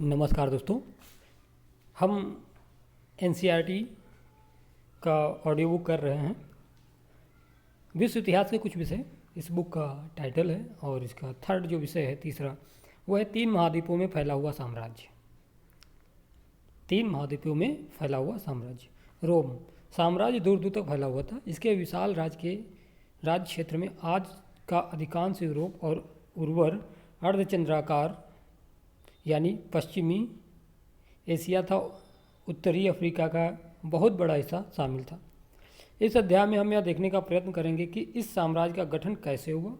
नमस्कार दोस्तों। हम एनसीईआरटी का ऑडियो बुक कर रहे हैं। विश्व इतिहास के कुछ विषय इस बुक का टाइटल है और इसका थर्ड जो विषय है तीसरा वो है 3 महाद्वीपों में फैला हुआ साम्राज्य। 3 महाद्वीपों में फैला हुआ साम्राज्य। रोम साम्राज्य दूर दूर तक फैला हुआ था। इसके विशाल राज्य क्षेत्र में आज का अधिकांश यूरोप और उर्वर अर्धचंद्राकार यानी पश्चिमी एशिया था। उत्तरी अफ्रीका का बहुत बड़ा हिस्सा शामिल था। इस अध्याय में हम यह देखने का प्रयत्न करेंगे कि इस साम्राज्य का गठन कैसे हुआ,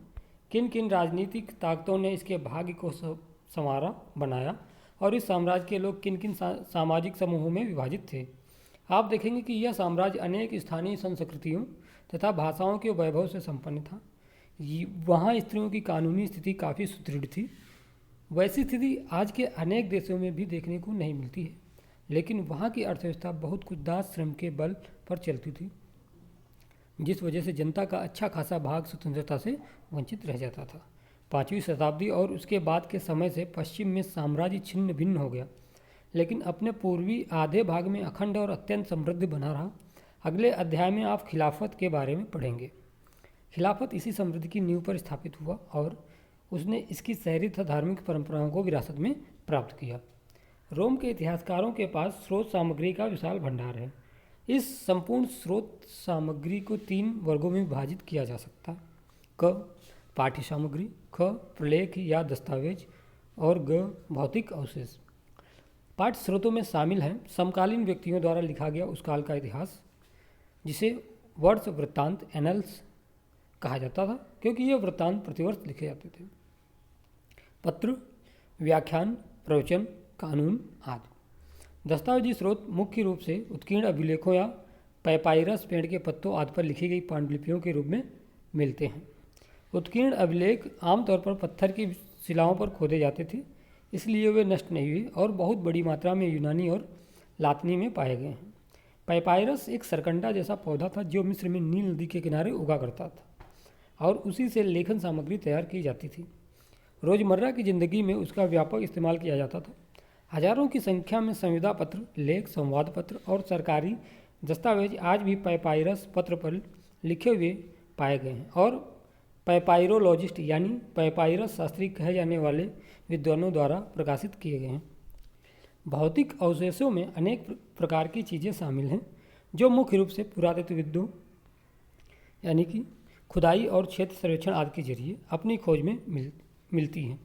किन किन राजनीतिक ताकतों ने इसके भाग्य को संवारा बनाया और इस साम्राज्य के लोग किन किन सामाजिक समूहों में विभाजित थे। आप देखेंगे कि यह साम्राज्य अनेक स्थानीय संस्कृतियों तथा भाषाओं के वैभव से संपन्न था। वहाँ स्त्रियों की कानूनी स्थिति काफ़ी सुदृढ़ थी। वैसी स्थिति आज के अनेक देशों में भी देखने को नहीं मिलती है, लेकिन वहाँ की अर्थव्यवस्था बहुत कुछ दास श्रम के बल पर चलती थी, जिस वजह से जनता का अच्छा खासा भाग स्वतंत्रता से वंचित रह जाता था। 5वीं शताब्दी और उसके बाद के समय से पश्चिम में साम्राज्य छिन्न भिन्न हो गया, लेकिन अपने पूर्वी आधे भाग में अखंड और अत्यंत समृद्ध बना रहा। अगले अध्याय में आप खिलाफत के बारे में पढ़ेंगे। खिलाफत इसी समृद्धि की नींव पर स्थापित हुआ और उसने इसकी शहरी तथा धार्मिक परंपराओं को विरासत में प्राप्त किया। रोम के इतिहासकारों के पास स्रोत सामग्री का विशाल भंडार है। इस संपूर्ण स्रोत सामग्री को 3 वर्गों में विभाजित किया जा सकता है। क पाठ्य सामग्री, ख प्रलेख या दस्तावेज और ग भौतिक अवशेष। पाठ्य स्रोतों में शामिल हैं समकालीन व्यक्तियों द्वारा लिखा गया उस काल का इतिहास, जिसे वर्ष वृत्तांत एनल्स कहा जाता था, क्योंकि ये वृत्तांत प्रतिवर्ष लिखे जाते थे। पत्र, व्याख्यान, प्रवचन, कानून आदि। दस्तावेजी स्रोत मुख्य रूप से उत्कीर्ण अभिलेखों या पैपायरस पेड़ के पत्तों आदि पर लिखी गई पांडुलिपियों के रूप में मिलते हैं। उत्कीर्ण अभिलेख आमतौर पर पत्थर की शिलाओं पर खोदे जाते थे, इसलिए वे नष्ट नहीं हुए और बहुत बड़ी मात्रा में यूनानी और लातिनी में पाए गए हैं। पैपायरस एक सरकंडा जैसा पौधा था जो मिस्र में नील नदी के किनारे उगा करता था और उसी से लेखन सामग्री तैयार की जाती थी। रोज़मर्रा की ज़िंदगी में उसका व्यापक इस्तेमाल किया जाता था। हजारों की संख्या में संविदा पत्र, लेख, संवाद पत्र और सरकारी दस्तावेज आज भी पैपायरस पत्र पर लिखे हुए पाए गए हैं और पैपायरोलॉजिस्ट यानी पैपायरस शास्त्री कहे जाने वाले विद्वानों द्वारा प्रकाशित किए गए हैं। भौतिक अवशेषों में अनेक प्रकार की चीज़ें शामिल हैं जो मुख्य रूप से पुरातत्वविदों यानी कि खुदाई और क्षेत्र सर्वेक्षण आदि के जरिए अपनी खोज में मिलती हैं,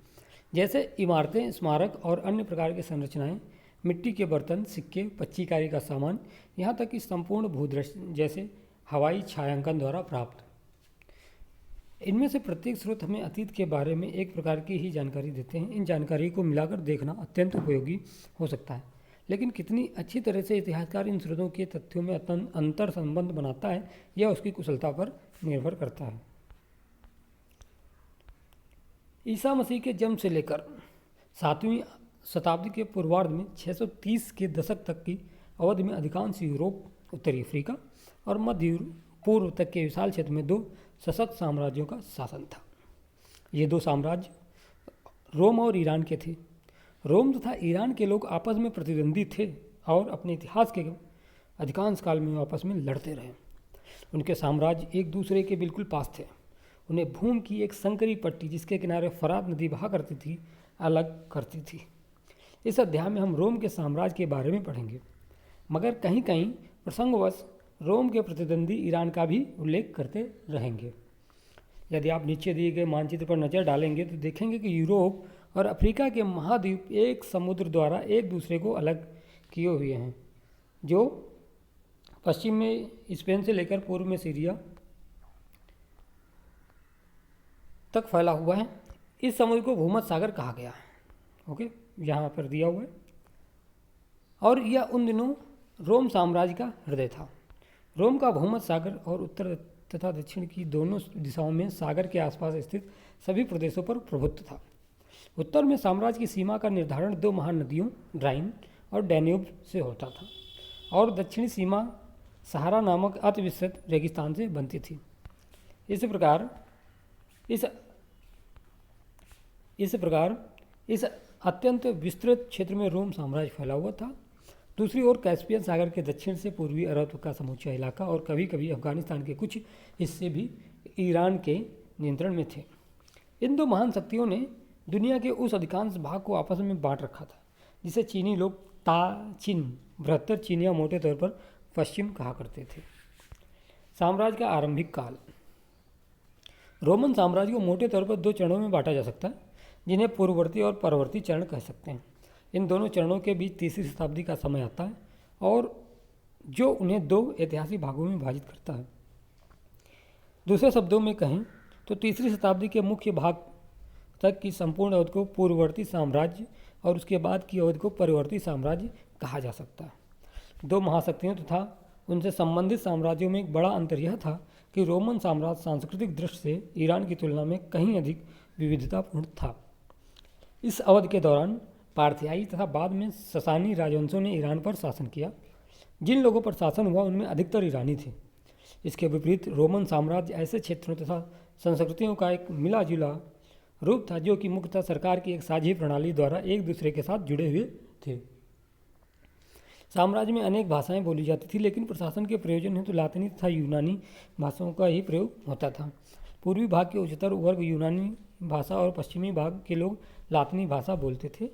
जैसे इमारतें, स्मारक और अन्य प्रकार की संरचनाएं, मिट्टी के बर्तन, सिक्के, पच्चीकारी का सामान, यहाँ तक कि संपूर्ण भूदृश्य जैसे हवाई छायांकन द्वारा प्राप्त। इनमें से प्रत्येक स्रोत हमें अतीत के बारे में एक प्रकार की ही जानकारी देते हैं। इन जानकारी को मिलाकर देखना अत्यंत उपयोगी हो सकता है, लेकिन कितनी अच्छी तरह से इतिहासकार इन स्रोतों के तथ्यों में अंतर संबंध बनाता है, यह उसकी कुशलता पर निर्भर करता है। ईसा मसीह के जन्म से लेकर 7वीं शताब्दी के पूर्वार्ध में 630 के दशक तक की अवधि में अधिकांश यूरोप, उत्तरी अफ्रीका और मध्य पूर्व तक के विशाल क्षेत्र में 2 सशक्त साम्राज्यों का शासन था। ये 2 साम्राज्य रोम और ईरान के थे। रोम तथा ईरान के लोग आपस में प्रतिद्वंदी थे और अपने इतिहास के अधिकांश काल में आपस में लड़ते रहे। उनके साम्राज्य एक दूसरे के बिल्कुल पास थे। उन्हें भूमि की एक संकरी पट्टी जिसके किनारे फरात नदी बहा करती थी अलग करती थी। इस अध्याय में हम रोम के साम्राज्य के बारे में पढ़ेंगे, मगर कहीं कहीं प्रसंगवश रोम के प्रतिद्वंदी ईरान का भी उल्लेख करते रहेंगे। यदि आप नीचे दिए गए मानचित्र पर नज़र डालेंगे तो देखेंगे कि यूरोप और अफ्रीका के महाद्वीप एक समुद्र द्वारा एक दूसरे को अलग किए हुए हैं, जो पश्चिम में स्पेन से लेकर पूर्व में सीरिया तक फैला हुआ है। इस समुद्र को भूमध्य सागर कहा गया है। ओके, यहाँ पर दिया हुआ है। और यह उन दिनों रोम साम्राज्य का हृदय था। रोम का भूमध्य सागर और उत्तर तथा दक्षिण की दोनों दिशाओं में सागर के आसपास स्थित सभी प्रदेशों पर प्रभुत्व था। उत्तर में साम्राज्य की सीमा का निर्धारण 2 महान नदियों राइन और डैन्यूब से होता था और दक्षिणी सीमा सहारा नामक अति विस्तृत रेगिस्तान से बनती थी। इस प्रकार इस अत्यंत विस्तृत क्षेत्र में रोम साम्राज्य फैला हुआ था। दूसरी ओर कैस्पियन सागर के दक्षिण से पूर्वी अरब का समूचा इलाका और कभी कभी अफगानिस्तान के कुछ हिस्से भी ईरान के नियंत्रण में थे। इन दो महान शक्तियों ने दुनिया के उस अधिकांश भाग को आपस में बांट रखा था जिसे चीनी लोग ताचिन, बृहत्तर चीन या मोटे तौर पर पश्चिम कहा करते थे। साम्राज्य का आरंभिक काल। रोमन साम्राज्य को मोटे तौर पर दो चरणों में बांटा जा सकता है, जिन्हें पूर्ववर्ती और परवर्ती चरण कह सकते हैं। इन दोनों चरणों के बीच तीसरी शताब्दी का समय आता है और जो उन्हें दो ऐतिहासिक भागों में विभाजित करता है। दूसरे शब्दों में कहें तो तीसरी शताब्दी के मुख्य भाग तक की संपूर्ण अवधि को पूर्ववर्ती साम्राज्य और उसके बाद की अवधि को परवर्ती साम्राज्य कहा जा सकता है। दो महाशक्तियों तथा उनसे संबंधित साम्राज्यों में एक बड़ा अंतर यह था कि रोमन साम्राज्य सांस्कृतिक दृष्टि से ईरान की तुलना में कहीं अधिक विविधतापूर्ण था। इस अवधि के दौरान पारथियाई तथा बाद में ससानी राजवंशों ने ईरान पर शासन किया। जिन लोगों पर शासन हुआ उनमें अधिकतर ईरानी थे। इसके विपरीत रोमन साम्राज्य ऐसे क्षेत्रों तथा संस्कृतियों का एक मिला जुला रूप था जो कि मुख्यतः सरकार की एक साझी प्रणाली द्वारा एक दूसरे के साथ जुड़े हुए थे। साम्राज्य में अनेक भाषाएं बोली जाती थी, लेकिन प्रशासन के प्रयोजन हेतु लातिनी तथा यूनानी भाषाओं का ही प्रयोग होता था। पूर्वी भाग के उच्चतर वर्ग यूनानी भाषा और पश्चिमी भाग के लोग लातिनी भाषा बोलते थे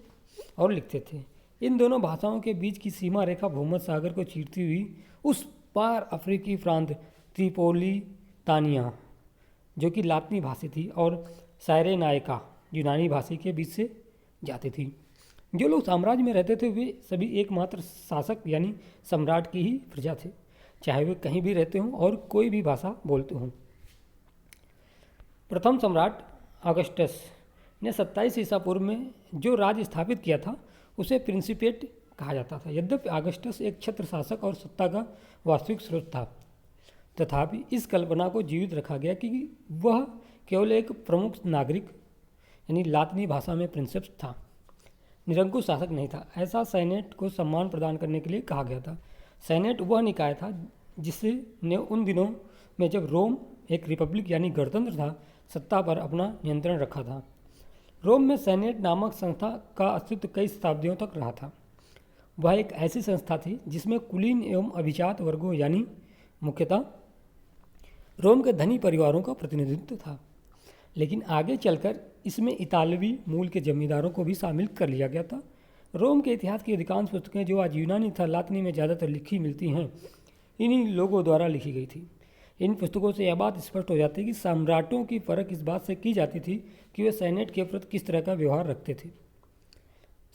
और लिखते थे। इन दोनों भाषाओं के बीच की सीमा रेखा भूमध्य सागर को चीरती हुई उस पार अफ्रीकी प्रांत त्रिपोलितानिया, जो कि लातिनी भाषी थी, और साइरेनाइका यूनानी भाषी के बीच से जाती थी। जो लोग साम्राज्य में रहते थे वे सभी एकमात्र शासक यानी सम्राट की ही प्रजा थे, चाहे वे कहीं भी रहते हों और कोई भी भाषा बोलते हों। प्रथम सम्राट ऑगस्टस ने 27 ईसा पूर्व में जो राज्य स्थापित किया था उसे प्रिंसिपेट कहा जाता था। यद्यपि ऑगस्टस एक छत्र शासक और सत्ता का वास्तविक स्रोत था, तथापि इस कल्पना को जीवित रखा गया कि वह केवल एक प्रमुख नागरिक यानी लातिनी भाषा में प्रिंसेप्स था, निरंकुश शासक नहीं था। ऐसा सेनेट को सम्मान प्रदान करने के लिए कहा गया था। सेनेट वह निकाय था जिसने ने उन दिनों में जब रोम एक रिपब्लिक यानी गणतंत्र था सत्ता पर अपना नियंत्रण रखा था। रोम में सेनेट नामक संस्था का अस्तित्व कई शताब्दियों तक रहा था। वह एक ऐसी संस्था थी जिसमें कुलीन एवं अभिजात वर्गों यानी मुख्यतः रोम के धनी परिवारों का प्रतिनिधित्व था, लेकिन आगे चलकर इसमें इतालवी मूल के जमींदारों को भी शामिल कर लिया गया था। रोम के इतिहास की अधिकांश पुस्तकें जो आज यूनानी तथा लातिनी में ज़्यादातर लिखी मिलती हैं, इन्हीं लोगों द्वारा लिखी गई थी। इन पुस्तकों से यह बात स्पष्ट हो जाती है कि सम्राटों की परख इस बात से की जाती थी कि वे सेनेट के प्रति किस तरह का व्यवहार रखते थे।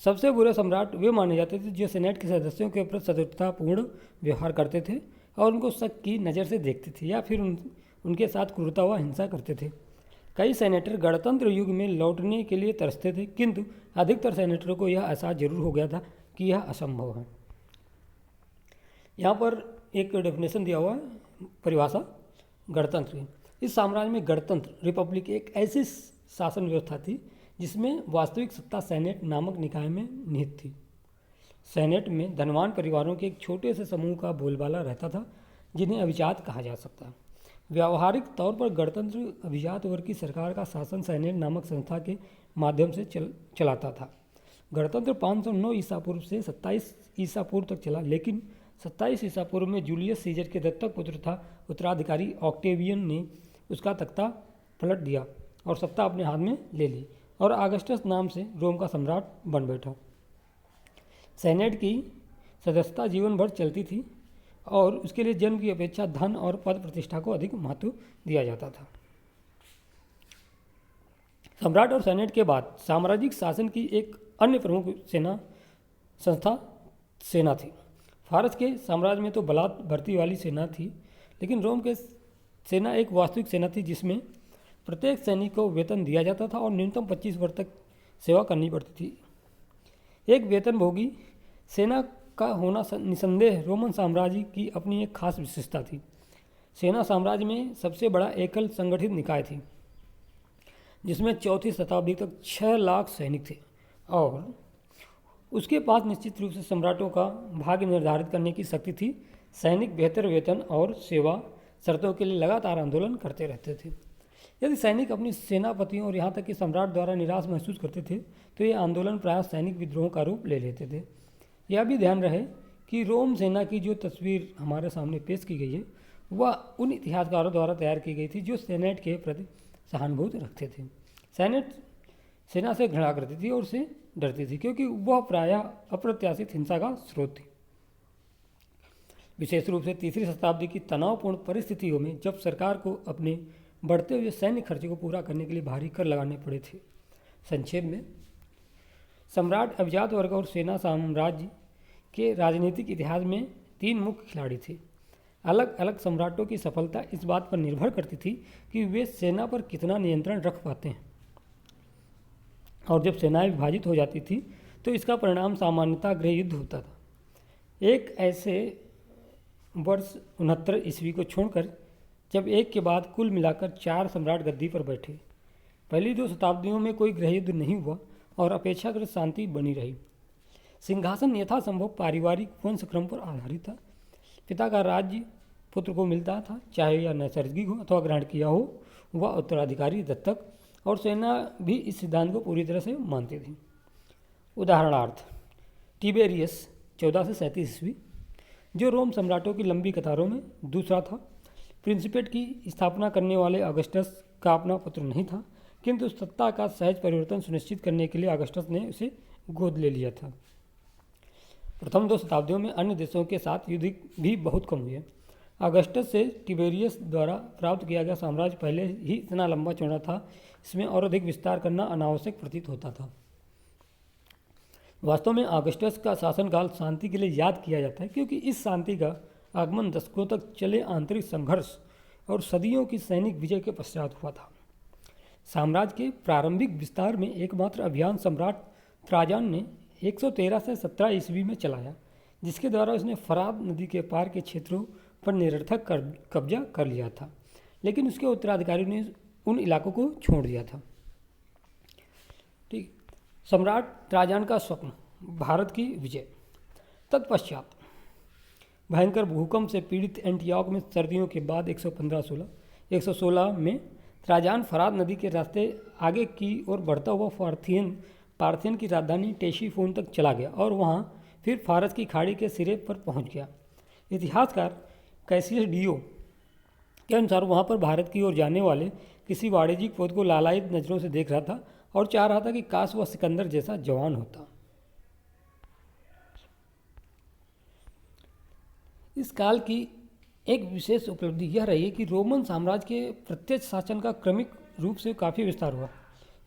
सबसे बुरे सम्राट वे माने जाते थे जो सेनेट के सदस्यों के प्रति शत्रुतापूर्ण व्यवहार करते थे और उनको शक की नज़र से देखते थे या फिर उनके साथ क्रूरता व हिंसा करते थे। कई सेनेटर गणतंत्र युग में लौटने के लिए तरसते थे, किंतु अधिकतर सेनेटरों को यह एहसास जरूर हो गया था कि यह असंभव है। यहाँ पर एक डेफिनेशन दिया हुआ है, परिभाषा गणतंत्र। इस साम्राज्य में गणतंत्र रिपब्लिक एक ऐसी शासन व्यवस्था थी जिसमें वास्तविक सत्ता सेनेट नामक निकाय में निहित थी। सेनेट में धनवान परिवारों के एक छोटे से समूह का बोलबाला रहता था जिन्हें अभिजात कहा जा सकता है। व्यावहारिक तौर पर गणतंत्र अभिजात वर्ग की सरकार का शासन सेनेट नामक संस्था के माध्यम से चलाता था। गणतंत्र 509 ईसा पूर्व से 27 ईसा पूर्व तक चला, लेकिन 27 ईसा पूर्व में जूलियस सीजर के दत्तक पुत्र था उत्तराधिकारी ऑक्टेवियन ने उसका तख्ता पलट दिया और सत्ता अपने हाथ में ले ली और ऑगस्टस नाम से रोम का सम्राट बन बैठा। सेनेट की सदस्यता जीवन भर चलती थी और उसके लिए जन्म की अपेक्षा धन और पद प्रतिष्ठा को अधिक महत्व दिया जाता था। सम्राट और सेनेट के बाद साम्राज्यिक शासन की एक अन्य प्रमुख सेना थी। फारस के साम्राज्य में तो बलात् भर्ती वाली सेना थी, लेकिन रोम के सेना एक वास्तविक सेना थी जिसमें प्रत्येक सैनिक को वेतन दिया जाता था और न्यूनतम 25 वर्ष तक सेवा करनी पड़ती थी। एक वेतनभोगी सेना का होना निसंदेह रोमन साम्राज्य की अपनी एक खास विशेषता थी। सेना साम्राज्य में सबसे बड़ा एकल संगठित निकाय थी जिसमें 4वीं शताब्दी तक 6 लाख सैनिक थे और उसके पास निश्चित रूप से सम्राटों का भाग्य निर्धारित करने की शक्ति थी। सैनिक बेहतर वेतन और सेवा शर्तों के लिए लगातार आंदोलन करते रहते थे। यदि सैनिक अपनी सेनापतियों और यहाँ तक कि सम्राट द्वारा निराश महसूस करते थे तो ये आंदोलन प्रायः सैनिक विद्रोह का रूप ले लेते थे। यह भी ध्यान रहे कि रोम सेना की जो तस्वीर हमारे सामने पेश की गई है वह उन इतिहासकारों द्वारा तैयार की गई थी जो सेनेट के प्रति सहानुभूति रखते थे। सेनेट सेना से घृणा करती थी और उससे डरती थी क्योंकि वह प्रायः अप्रत्याशित हिंसा का स्रोत थी। विशेष रूप से तीसरी शताब्दी की तनावपूर्ण परिस्थितियों में जब सरकार को अपने बढ़ते हुए सैन्य खर्चे को पूरा करने के लिए भारी कर लगाने पड़े थे। संक्षेप में, सम्राट, अभिजात वर्ग और सेना साम्राज्य के राजनीतिक इतिहास में 3 मुख्य खिलाड़ी थे। अलग अलग सम्राटों की सफलता इस बात पर निर्भर करती थी कि वे सेना पर कितना नियंत्रण रख पाते हैं, और जब सेनाएं विभाजित हो जाती थी तो इसका परिणाम सामान्यतः गृह युद्ध होता था। एक ऐसे वर्ष 69 ईस्वी को छोड़कर जब एक के बाद कुल मिलाकर 4 सम्राट गद्दी पर बैठे। पहली 2 शताब्दियों में कोई गृह युद्ध नहीं हुआ और अपेक्षाकृत शांति बनी रही। सिंहासन यथासंभव पारिवारिक वंशक्रम पर आधारित था। पिता का राज्य पुत्र को मिलता था, चाहे यह नैसर्गिक हो अथवा ग्रहण किया हो वह उत्तराधिकारी दत्तक, और सेना भी इस सिद्धांत को पूरी तरह से मानती थी। उदाहरणार्थ, टिबेरियस 14 से 37 ईस्वी, जो रोम सम्राटों की लंबी कतारों में दूसरा था। प्रिंसिपेट की स्थापना करने वाले अगस्टस का अपना पुत्र नहीं था, किंतु सत्ता का सहज परिवर्तन सुनिश्चित करने के लिए अगस्टस ने उसे गोद ले लिया था। प्रथम 2 शताब्दियों में अन्य देशों के साथ युद्ध भी बहुत कम हुए। अगस्टस से टिबेरियस द्वारा प्राप्त किया गया साम्राज्य पहले ही इतना लंबा चौड़ा था, इसमें और अधिक विस्तार करना अनावश्यक प्रतीत होता था। वास्तव में अगस्टस का शासनकाल शांति के लिए याद किया जाता है क्योंकि इस शांति का आगमन दशकों तक चले आंतरिक संघर्ष और सदियों की सैनिक विजय के पश्चात हुआ था। साम्राज्य के प्रारंभिक विस्तार में एकमात्र अभियान सम्राट त्राजान ने 113 से 17 ईस्वी में चलाया, जिसके द्वारा उसने फरात नदी के पार के क्षेत्रों पर निरर्थक कब्जा कर लिया था, लेकिन उसके उत्तराधिकारियों ने उन इलाकों को छोड़ दिया था। ठीक, सम्राट त्राजान का स्वप्न, भारत की विजय। तत्पश्चात भयंकर भूकंप से पीड़ित एंटियोक में सर्दियों के बाद 116 में त्राजान फरात नदी के रास्ते आगे की ओर बढ़ता हुआ पार्थियन की राजधानी टेशीफोन तक चला गया और वहाँ फिर फारस की खाड़ी के सिरे पर पहुँच गया। इतिहासकार कैसियस डियो के अनुसार वहाँ पर भारत की ओर जाने वाले किसी वाणिज्यिक पोत को लालायित नज़रों से देख रहा था और चाह रहा था कि काश वह सिकंदर जैसा जवान होता। इस काल की एक विशेष उपलब्धि यह रही कि रोमन साम्राज्य के प्रत्यक्ष शासन का क्रमिक रूप से काफ़ी विस्तार हुआ।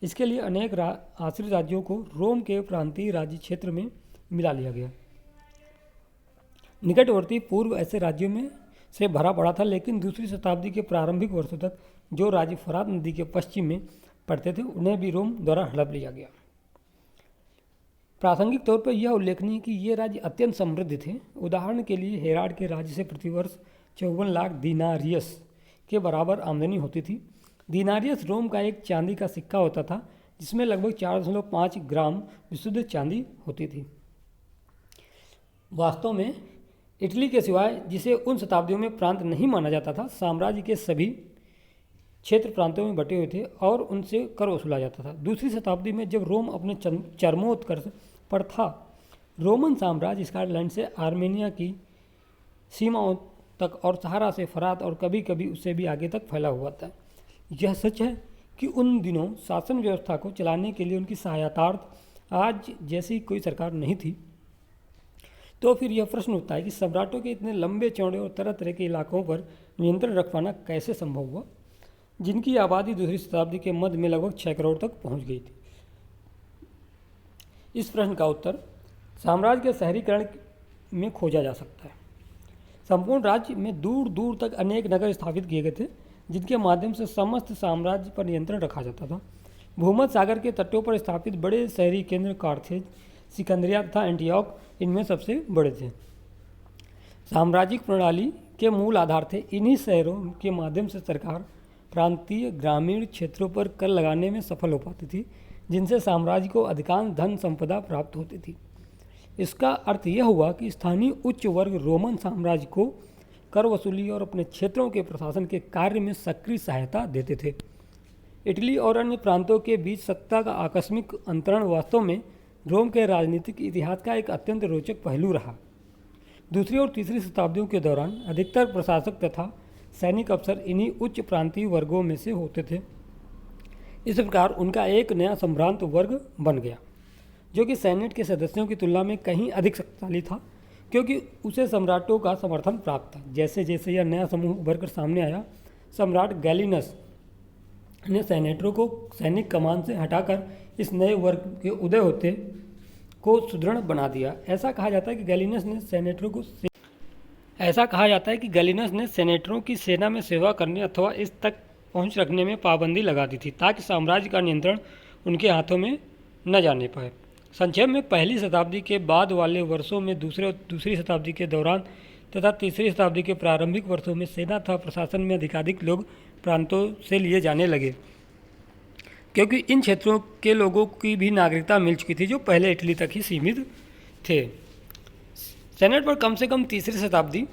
इसके लिए अनेक आश्रित राज्यों को रोम के प्रांतीय राज्य क्षेत्र में मिला लिया गया। निकटवर्ती पूर्व ऐसे राज्यों में से भरा पड़ा था, लेकिन दूसरी शताब्दी के प्रारंभिक वर्षों तक जो राज्य फरात नदी के पश्चिम में पड़ते थे उन्हें भी रोम द्वारा हड़प लिया गया। प्रासंगिक तौर पर यह उल्लेखनीय है कि ये राज्य अत्यंत समृद्ध थे। उदाहरण के लिए हेराड के राज्य से प्रतिवर्ष 54 लाख दीनारियस के बराबर आमदनी होती थी। दीनारियस रोम का एक चांदी का सिक्का होता था जिसमें लगभग 4.5 ग्राम विशुद्ध चांदी होती थी। वास्तव में इटली के सिवाय, जिसे उन शताब्दियों में प्रांत नहीं माना जाता था, साम्राज्य के सभी क्षेत्र प्रांतों में बटे हुए थे और उनसे कर वसूला जाता था। दूसरी शताब्दी में जब रोम अपने चरमोत्कर्ष पर था, रोमन साम्राज्य स्कॉटलैंड से आर्मेनिया की सीमाओं तक और सहारा से फरात और कभी कभी उससे भी आगे तक फैला हुआ था। यह सच है कि उन दिनों शासन व्यवस्था को चलाने के लिए उनकी सहायतार्थ आज जैसी कोई सरकार नहीं थी। तो फिर यह प्रश्न उठता है कि सम्राटों के इतने लंबे चौड़े और तरह तरह के इलाकों पर नियंत्रण रख पाना कैसे संभव हुआ, जिनकी आबादी दूसरी शताब्दी के मध्य में लगभग 6 करोड़ तक पहुंच गई थी। इस प्रश्न का उत्तर साम्राज्य के शहरीकरण में खोजा जा सकता है। संपूर्ण राज्य में दूर दूर तक अनेक नगर स्थापित किए गए थे, जिनके माध्यम से समस्त साम्राज्य पर नियंत्रण रखा जाता था। भूमध्य सागर के तटों पर स्थापित बड़े शहरी केंद्र कार्थेज, सिकंदरिया तथा एंटियोक इनमें सबसे बड़े थे। साम्राज्यिक प्रणाली के मूल आधार थे। इन्हीं शहरों के माध्यम से सरकार प्रांतीय ग्रामीण क्षेत्रों पर कर लगाने में सफल हो पाती थी, जिनसे साम्राज्य को अधिकांश धन संपदा प्राप्त होती थी। इसका अर्थ यह हुआ कि स्थानीय उच्च वर्ग रोमन साम्राज्य को कर वसूली और अपने क्षेत्रों के प्रशासन के कार्य में सक्रिय सहायता देते थे। इटली और अन्य प्रांतों के बीच सत्ता का आकस्मिक अंतरण वास्तव में रोम के राजनीतिक इतिहास का एक अत्यंत रोचक पहलू रहा। दूसरी और तीसरी शताब्दियों के दौरान अधिकतर प्रशासक तथा सैनिक अफसर इन्हीं उच्च प्रांतीय वर्गों में से होते थे। इस प्रकार उनका एक नया संभ्रांत वर्ग बन गया, जो कि सेनेट के सदस्यों की तुलना में कहीं अधिक शक्तिशाली था, क्योंकि उसे सम्राटों का समर्थन प्राप्त था। जैसे जैसे यह नया समूह उभरकर सामने आया, सम्राट गैलिनस ने सेनेटरों को सैनिक कमान से हटाकर इस नए वर्ग के उदय होते को सुदृढ़ बना दिया। ऐसा कहा जाता है कि गैलिनस ने सेनेटरों की सेना में सेवा करने अथवा इस तक पहुंच रखने में पाबंदी लगा दी थी, ताकि साम्राज्य का नियंत्रण उनके हाथों में न जाने पाए। संक्षेप में, पहली शताब्दी के बाद वाले वर्षों में दूसरी शताब्दी के दौरान तथा तीसरी शताब्दी के प्रारंभिक वर्षों में सेना तथा प्रशासन में अधिकाधिक लोग प्रांतों से लिए जाने लगे, क्योंकि इन क्षेत्रों के लोगों की भी नागरिकता मिल चुकी थी, जो पहले इटली तक ही सीमित थे। सेनेट पर कम से कम तीसरी शताब्दी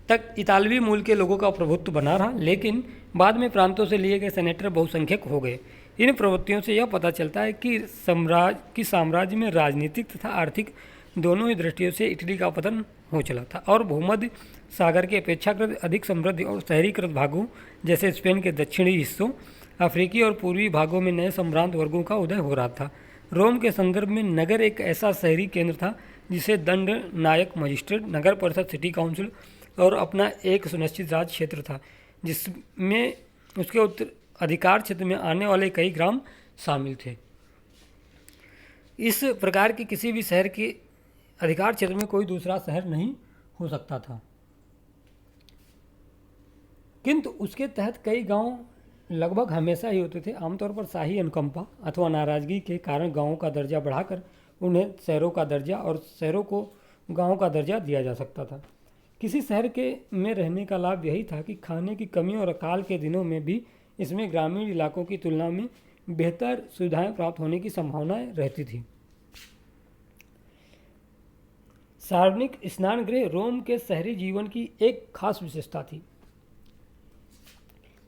तक इतालवी मूल के लोगों का प्रभुत्व बना रहा, लेकिन बाद में प्रांतों से लिए गए सेनेटर बहुसंख्यक हो गए। इन प्रवृत्तियों से यह पता चलता है कि साम्राज्य में राजनीतिक तथा आर्थिक दोनों ही दृष्टियों से इटली का पतन हो चला था और भूमध्य सागर के अपेक्षाकृत अधिक समृद्ध और शहरीकृत भागों जैसे स्पेन के दक्षिणी हिस्सों, अफ्रीकी और पूर्वी भागों में नए सम्भ्रांत वर्गों का उदय हो रहा था। रोम के संदर्भ में नगर एक ऐसा शहरी केंद्र था जिसे दंड नायक मजिस्ट्रेट, नगर परिषद, सिटी काउंसिल और अपना एक सुनिश्चित राज क्षेत्र था, जिसमें उसके उत्तर अधिकार क्षेत्र में आने वाले कई ग्राम शामिल थे। इस प्रकार के किसी भी शहर के अधिकार क्षेत्र में कोई दूसरा शहर नहीं हो सकता था, किंतु उसके तहत कई गांव लगभग हमेशा ही होते थे। आमतौर पर शाही अनुकंपा अथवा नाराजगी के कारण गांवों का दर्जा बढ़ाकर उन्हें शहरों का दर्जा और शहरों को गांवों का दर्जा दिया जा सकता था। किसी शहर के में रहने का लाभ यही था कि खाने की कमी और अकाल के दिनों में भी इसमें ग्रामीण इलाकों की तुलना में बेहतर सुविधाएं प्राप्त होने की संभावनाएं रहती थी। सार्वजनिक स्नान गृह रोम के शहरी जीवन की एक खास विशेषता थी।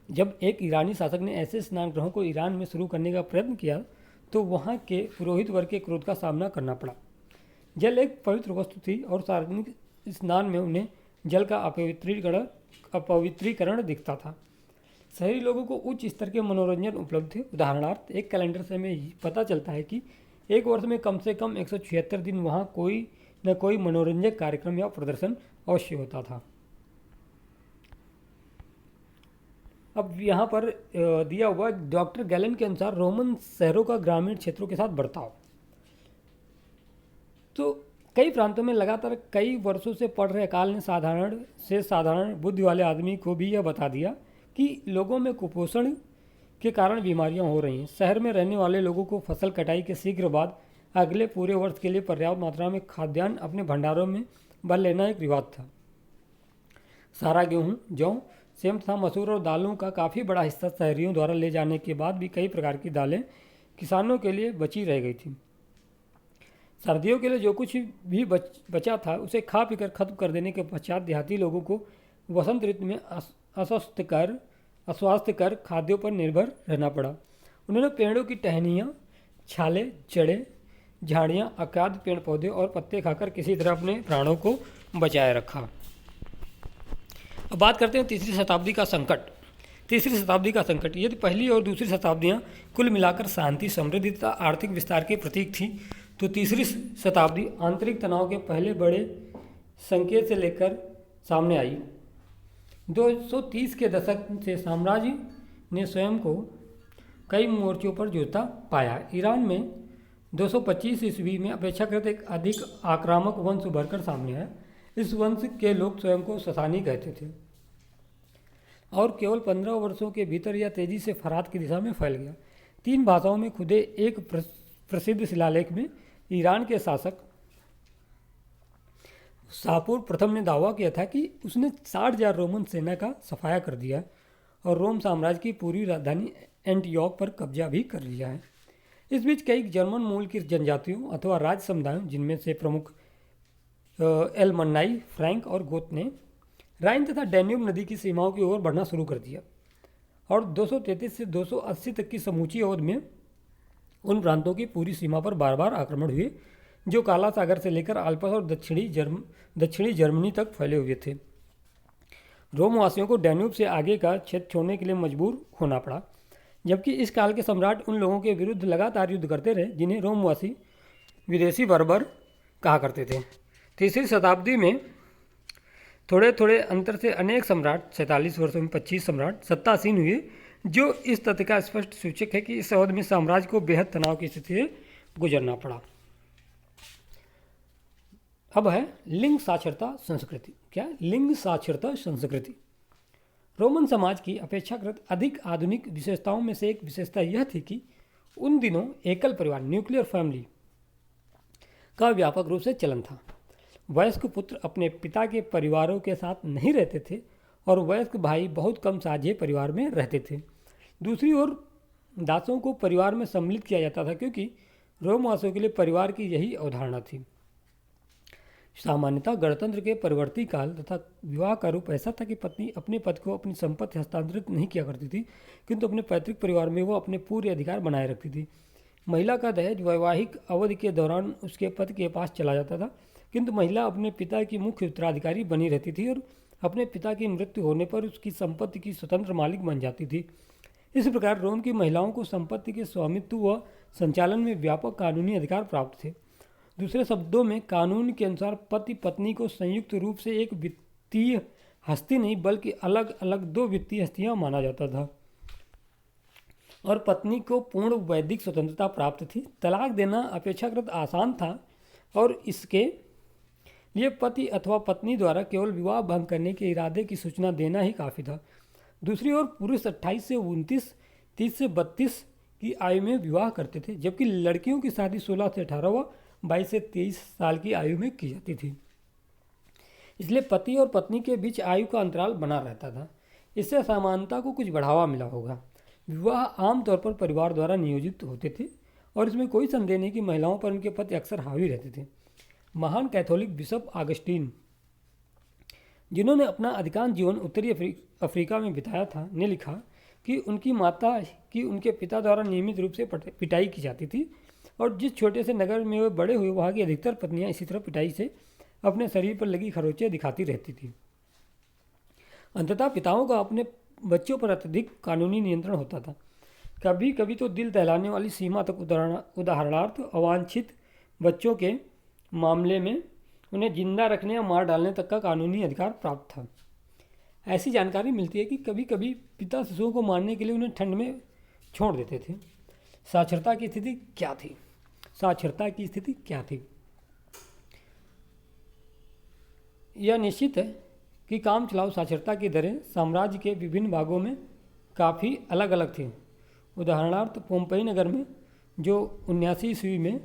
जब एक ईरानी शासक ने ऐसे स्नान गृहों को ईरान में शुरू करने का प्रयत्न किया, तो वहाँ के पुरोहित वर्ग के क्रोध का सामना करना पड़ा। जल एक पवित्र वस्तु थी और सार्वजनिक स्नान में उन्हें जल का अपवित्रीकरण दिखता था। शहरी लोगों को उच्च स्तर के मनोरंजन उपलब्ध थे। उदाहरणार्थ, एक कैलेंडर से हमें पता चलता है कि एक वर्ष में कम से कम 176 दिन वहाँ कोई न कोई मनोरंजक कार्यक्रम या प्रदर्शन अवश्य होता था। अब यहाँ पर दिया हुआ डॉक्टर गैलन के अनुसार रोमन शहरों का ग्रामीण क्षेत्रों के साथ बर्ताव। तो कई प्रांतों में लगातार कई वर्षों से पड़ रहे अकाल ने साधारण बुद्धि वाले आदमी को भी यह बता दिया कि लोगों में कुपोषण के कारण बीमारियां हो रही हैं। शहर में रहने वाले लोगों को फसल कटाई के शीघ्र बाद अगले पूरे वर्ष के लिए पर्याप्त मात्रा में खाद्यान्न अपने भंडारों में भर लेना एक रिवाज था। सारा गेहूँ, जौ, सेम तथा मसूर और दालों का काफ़ी बड़ा हिस्सा शहरियों द्वारा ले जाने के बाद भी कई प्रकार की दालें किसानों के लिए बची रह गई थी। सर्दियों के लिए जो कुछ भी बचा था उसे खा पीकर खत्म कर देने के पश्चात देहाती लोगों को वसंत ऋतु में अस्वास्थ्यकर खाद्यों पर निर्भर रहना पड़ा। उन्होंने पेड़ों की टहनियाँ, छाले, जड़ें, झाड़ियाँ, अखाद्य पेड़ पौधे और पत्ते खाकर किसी तरह अपने प्राणों को बचाए रखा। अब बात करते हैं तीसरी शताब्दी का संकट। यदि पहली और दूसरी शताब्दियाँ कुल मिलाकर शांति, समृद्धि तथा आर्थिक विस्तार के प्रतीक थी, तो तीसरी शताब्दी आंतरिक तनाव के पहले बड़े संकेत से लेकर सामने आई। 230 के दशक से साम्राज्य ने स्वयं को कई मोर्चों पर जूझता पाया। ईरान में 225 ईस्वी में अपेक्षाकृत एक अधिक आक्रामक वंश उभरकर सामने आया। इस वंश के लोग स्वयं को ससानी कहते थे और केवल 15 वर्षों के भीतर यह तेजी से फरात की दिशा में फैल गया। 3 भाषाओं में खुदे एक प्रसिद्ध शिलालेख में ईरान के शासक शाहपुर प्रथम ने दावा किया था कि उसने 60,000 रोमन सेना का सफाया कर दिया और रोम साम्राज्य की पूरी राजधानी एंटियोक पर कब्जा भी कर लिया है। इस बीच कई जर्मन मूल की जनजातियों अथवा राज्य समुदायों, जिनमें से प्रमुख एलमन्नाई, फ्रैंक और गोत ने राइन तथा डैन्यूब नदी की सीमाओं की ओर बढ़ना शुरू कर दिया और 233 से 280 तक की समूची अवधि में उन प्रांतों की पूरी सीमा पर बार बार आक्रमण हुए जो काला सागर से लेकर आल्प्स और दक्षिणी जर्मनी तक फैले हुए थे। रोमवासियों को डैन्यूब से आगे का क्षेत्र छोड़ने के लिए मजबूर होना पड़ा, जबकि इस काल के सम्राट उन लोगों के विरुद्ध लगातार युद्ध करते रहे जिन्हें रोमवासी विदेशी बर्बर कहा करते थे। तीसरी शताब्दी में थोड़े थोड़े अंतर से अनेक सम्राट 47 वर्षों में 25 सम्राट सत्तासीन हुए, जो इस तथ्य का स्पष्ट सूचक है कि इस अवधि में साम्राज्य को बेहद तनाव की स्थिति से गुजरना पड़ा। अब है लिंग साक्षरता संस्कृति। क्या लिंग साक्षरता संस्कृति? रोमन समाज की अपेक्षाकृत अधिक आधुनिक विशेषताओं में से एक विशेषता यह थी कि उन दिनों एकल परिवार न्यूक्लियर फैमिली का व्यापक रूप से चलन था। वयस्क पुत्र अपने पिता के परिवारों के साथ नहीं रहते थे और वयस्क भाई बहुत कम साझे परिवार में रहते थे। दूसरी ओर दासों को परिवार में सम्मिलित किया जाता था, क्योंकि रोमवासियों के लिए परिवार की यही अवधारणा थी। सामान्यतः गणतंत्र के परिवर्ती काल तथा विवाह का रूप ऐसा था कि पत्नी अपने पति को अपनी संपत्ति हस्तांतरित नहीं किया करती थी, किंतु अपने पैतृक परिवार में वो अपने पूरे अधिकार बनाए रखती थी। महिला का दहेज वैवाहिक अवधि के दौरान उसके पति के पास चला जाता था, किंतु महिला अपने पिता की मुख्य उत्तराधिकारी बनी रहती थी और अपने पिता की मृत्यु होने पर उसकी संपत्ति की स्वतंत्र मालिक बन जाती थी। इस प्रकार रोम की महिलाओं को संपत्ति के स्वामित्व व संचालन में व्यापक कानूनी अधिकार प्राप्त थे। दूसरे शब्दों में कानून के अनुसार पति पत्नी को संयुक्त रूप से एक वित्तीय हस्ती नहीं बल्कि अलग अलग दो वित्तीय हस्तियां माना जाता था और पत्नी को पूर्ण वैदिक स्वतंत्रता प्राप्त थी। तलाक देना अपेक्षाकृत आसान था और इसके लिए पति अथवा पत्नी द्वारा केवल विवाह भंग करने के इरादे की सूचना देना ही काफ़ी था। दूसरी ओर पुरुष 28 से 29, 30 से 32 की आयु में विवाह करते थे, जबकि लड़कियों की शादी 16 से 18 व 22 से 23 साल की आयु में की जाती थी। इसलिए पति और पत्नी के बीच आयु का अंतराल बना रहता था। इससे समानता को कुछ बढ़ावा मिला होगा। विवाह आमतौर पर परिवार द्वारा नियोजित होते थे और इसमें कोई संदेह नहीं कि महिलाओं पर उनके पति अक्सर हावी रहते थे। महान कैथोलिक बिशप ऑगस्टीन, जिन्होंने अपना अधिकांश जीवन उत्तरी अफ्रीका में बिताया था, ने लिखा कि उनकी माता की उनके पिता द्वारा नियमित रूप से पिटाई की जाती थी और जिस छोटे से नगर में वे बड़े हुए वहाँ की अधिकतर पत्नियाँ इसी तरह पिटाई से अपने शरीर पर लगी खरोंचें दिखाती रहती थी। अंततः पिताओं का अपने बच्चों पर अत्यधिक कानूनी नियंत्रण होता था। कभी कभी तो दिल दहलाने वाली सीमा तक उदाहरणार्थ अवांछित बच्चों के मामले में उन्हें जिंदा रखने या मार डालने तक का कानूनी अधिकार प्राप्त था। ऐसी जानकारी मिलती है कि कभी कभी पिता शिशुओं को मारने के लिए उन्हें ठंड में छोड़ देते थे। साक्षरता की स्थिति क्या थी? साक्षरता की स्थिति क्या थी? यह निश्चित है कि काम चलाऊ साक्षरता की दरें साम्राज्य के विभिन्न भागों में काफ़ी अलग अलग थीं। उदाहरणार्थ पोम्पई नगर में, जो 79 ईस्वी में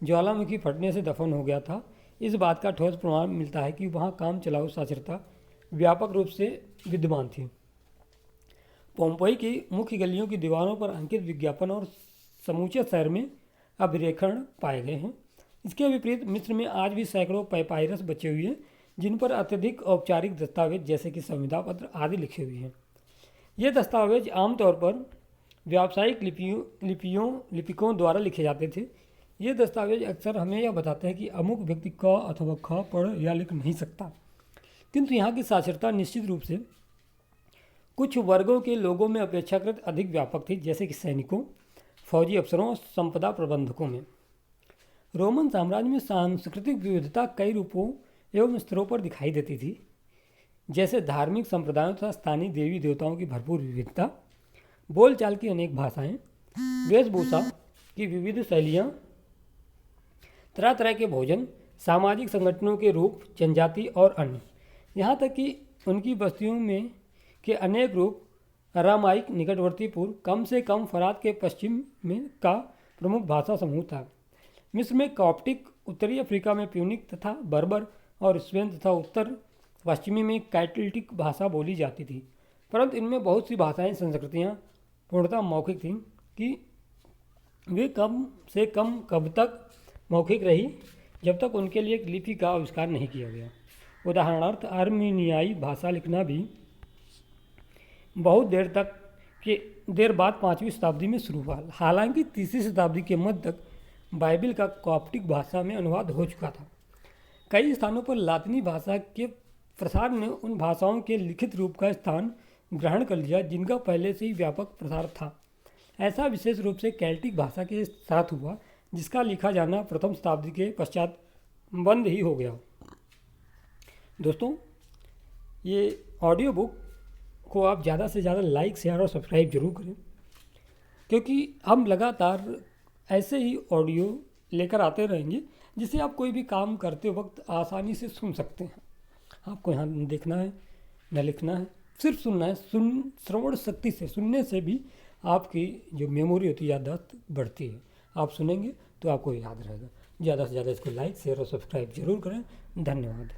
ज्वालामुखी फटने से दफन हो गया था, इस बात का ठोस प्रमाण मिलता है कि वहाँ काम चलाऊ साक्षरता व्यापक रूप से विद्यमान थी। पोम्पई की मुख्य गलियों की दीवारों पर अंकित विज्ञापन और समूचे शहर में अभिलेखण पाए गए हैं। इसके विपरीत मिस्र में आज भी सैकड़ों पैपायरस बचे हुए हैं जिन पर अत्यधिक औपचारिक दस्तावेज जैसे कि संविदा पत्र आदि लिखे हुए हैं। ये दस्तावेज आमतौर पर व्यावसायिक लिपिकों द्वारा लिखे जाते थे। ये दस्तावेज अक्सर हमें यह बताते हैं कि अमुक व्यक्ति क अथवा ख पढ़ या लिख नहीं सकता, किंतु यहाँ की साक्षरता निश्चित रूप से कुछ वर्गों के लोगों में अपेक्षाकृत अधिक व्यापक थी, जैसे कि सैनिकों, फौजी अफसरों और संपदा प्रबंधकों में। रोमन साम्राज्य में सांस्कृतिक विविधता कई रूपों एवं स्तरों पर दिखाई देती थी, जैसे धार्मिक संप्रदायों तथा स्थानीय देवी देवताओं की भरपूर विविधता, बोलचाल की अनेक भाषाएं, वेशभूषा की विविध शैलियाँ, तरह तरह के भोजन, सामाजिक संगठनों के रूप, जनजाति और अन्य। यहाँ तक कि उनकी बस्तियों में के अनेक रूप अरामाइक निकटवर्ती पूर्व, कम से कम फरात के पश्चिम में का प्रमुख भाषा समूह था। मिस्र में कॉप्टिक, उत्तरी अफ्रीका में प्यूनिक तथा बर्बर और स्पेन तथा उत्तर पश्चिमी में कैटलिटिक भाषा बोली जाती थी, परंतु इनमें बहुत सी भाषाएं संस्कृतियाँ पूर्णतः मौखिक थीं कि वे कम से कम कब तक मौखिक रही जब तक उनके लिए एक लिपि का आविष्कार नहीं किया गया। उदाहरणार्थ आर्मीनियाई भाषा लिखना भी बहुत देर तक के देर बाद 5वीं शताब्दी में शुरू हुआ। हालांकि 3वीं शताब्दी के मध्य तक बाइबिल का कॉप्टिक भाषा में अनुवाद हो चुका था। कई स्थानों पर लातिनी भाषा के प्रसार ने उन भाषाओं के लिखित रूप का स्थान ग्रहण कर लिया जिनका पहले से ही व्यापक प्रसार था। ऐसा विशेष रूप से केल्टिक भाषा के साथ हुआ, जिसका लिखा जाना प्रथम शताब्दी के पश्चात बंद ही हो गया। दोस्तों, ये ऑडियो बुक को आप ज़्यादा से ज़्यादा लाइक, शेयर और सब्सक्राइब जरूर करें, क्योंकि हम लगातार ऐसे ही ऑडियो लेकर आते रहेंगे जिसे आप कोई भी काम करते वक्त आसानी से सुन सकते हैं। आपको यहाँ न देखना है न लिखना है, सिर्फ सुनना है। श्रवण शक्ति से, सुनने से भी आपकी जो मेमोरी होती है, याददाश्त बढ़ती है। आप सुनेंगे तो आपको याद रहेगा। ज़्यादा से ज़्यादा इसको लाइक, शेयर और सब्सक्राइब जरूर करें। धन्यवाद।